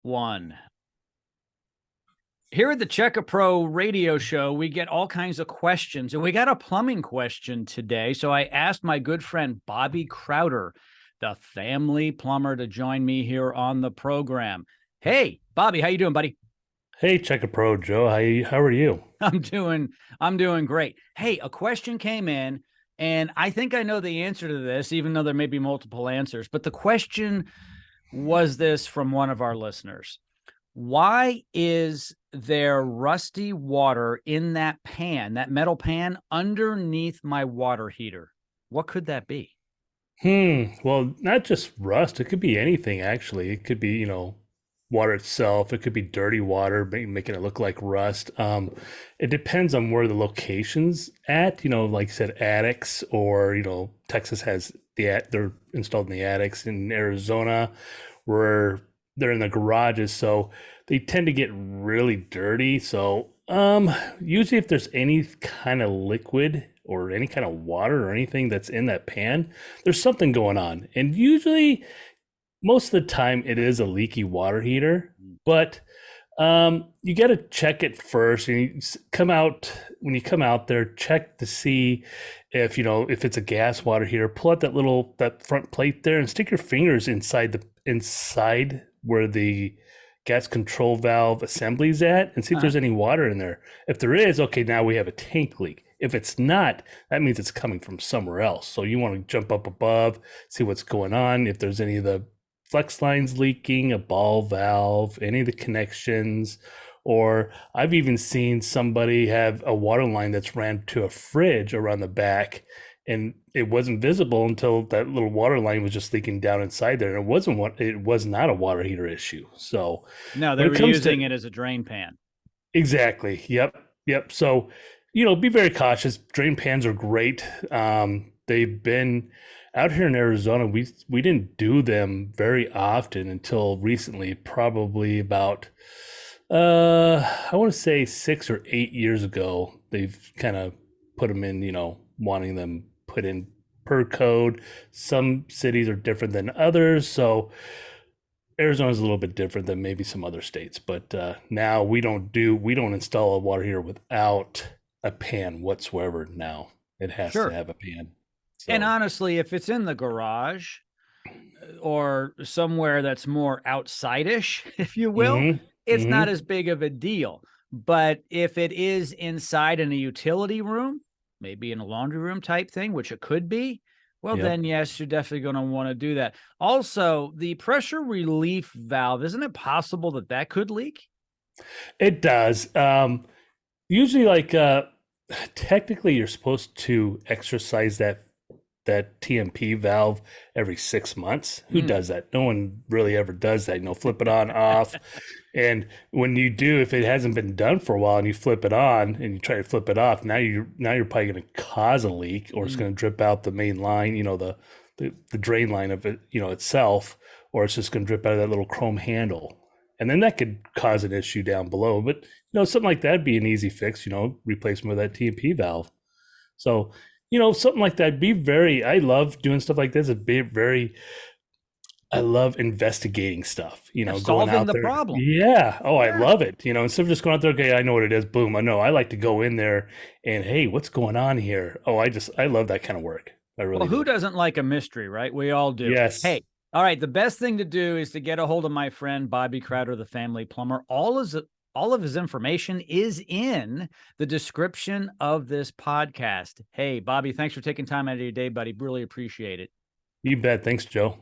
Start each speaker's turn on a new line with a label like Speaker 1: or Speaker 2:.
Speaker 1: one. Here at the Check a Pro radio show, we get all kinds of questions, and we got a plumbing question today. So I asked my good friend Bobby Crowder, the family plumber, to join me here on the program. Hey, Bobby, how you doing, buddy?
Speaker 2: Hey, Check a Pro, Joe. How are you?
Speaker 1: I'm doing great. Hey, a question came in, and I think I know the answer to this, even though there may be multiple answers. But the question was this from one of our listeners. Why is there rusty water in that pan, that metal pan, underneath my water heater? What could that be?
Speaker 2: Well, not just rust. It could be anything, actually. It could be, water itself. It could be dirty water, making it look like rust. It depends on where the location's at. Like I said, addicts, or, Texas has they're installed in the attics. In Arizona, where they're in the garages, so they tend to get really dirty. So, usually if there's any kind of liquid or any kind of water or anything that's in that pan, there's something going on. And usually, most of the time, it is a leaky water heater. But you got to check it first. And when you come out there, check to see if it's a gas water heater. Pull out that front plate there and stick your fingers inside where the gas control valve assembly is at, and see if there's any water in there. If there is, okay, now we have a tank leak. If it's not, that means it's coming from somewhere else. So you want to jump up above, see what's going on. If there's any of the flex lines leaking, a ball valve, any of the connections, or I've even seen somebody have a water line that's ran to a fridge around the back, and it wasn't visible until that little water line was just leaking down inside there. And it was not a water heater issue. So
Speaker 1: No, they were using it as a drain pan.
Speaker 2: Exactly. Yep. So, be very cautious. Drain pans are great. They've been out here in Arizona. We didn't do them very often until recently, probably about, I want to say 6 or 8 years ago. They've kind of put them in, wanting them put in per code. Some cities are different than others. So Arizona is a little bit different than maybe some other states, but now we don't install a water heater without a pan whatsoever. Now it has to
Speaker 1: Sure.
Speaker 2: have a pan.
Speaker 1: And
Speaker 2: So,
Speaker 1: honestly, if it's in the garage or somewhere that's more outside-ish, if you will, it's not as big of a deal. But if it is inside in a utility room, maybe in a laundry room type thing, which it could be, well,
Speaker 2: yep.
Speaker 1: then yes, you're definitely going to want to do that. Also, the pressure relief valve, isn't it possible that could leak?
Speaker 2: It does. Usually, like technically, you're supposed to exercise that TMP valve every 6 months. Who does that? No one really ever does that. Flip it on, off. And when you do, if it hasn't been done for a while and you flip it on and you try to flip it off, now you're probably going to cause a leak, or it's going to drip out the main line, the drain line of it, itself, or it's just going to drip out of that little chrome handle. And then that could cause an issue down below. But, something like that'd be an easy fix, replacement with that TMP valve. So, something like that. I love doing stuff like this. I love investigating stuff, going
Speaker 1: solving
Speaker 2: out
Speaker 1: the
Speaker 2: there.
Speaker 1: problem.
Speaker 2: Yeah. Oh, I love it. Instead of just going out there, okay, I know what it is. Boom. I know. I like to go in there and, hey, what's going on here? Oh, I love that kind of work. I really
Speaker 1: Well,
Speaker 2: do.
Speaker 1: who doesn't like a mystery, right? We all do.
Speaker 2: Yes.
Speaker 1: Hey, all right. The best thing to do is to get a hold of my friend Bobby Crowder, the family plumber. All of his information is in the description of this podcast. Hey, Bobby, thanks for taking time out of your day, buddy. Really appreciate it.
Speaker 2: You bet. Thanks, Joe.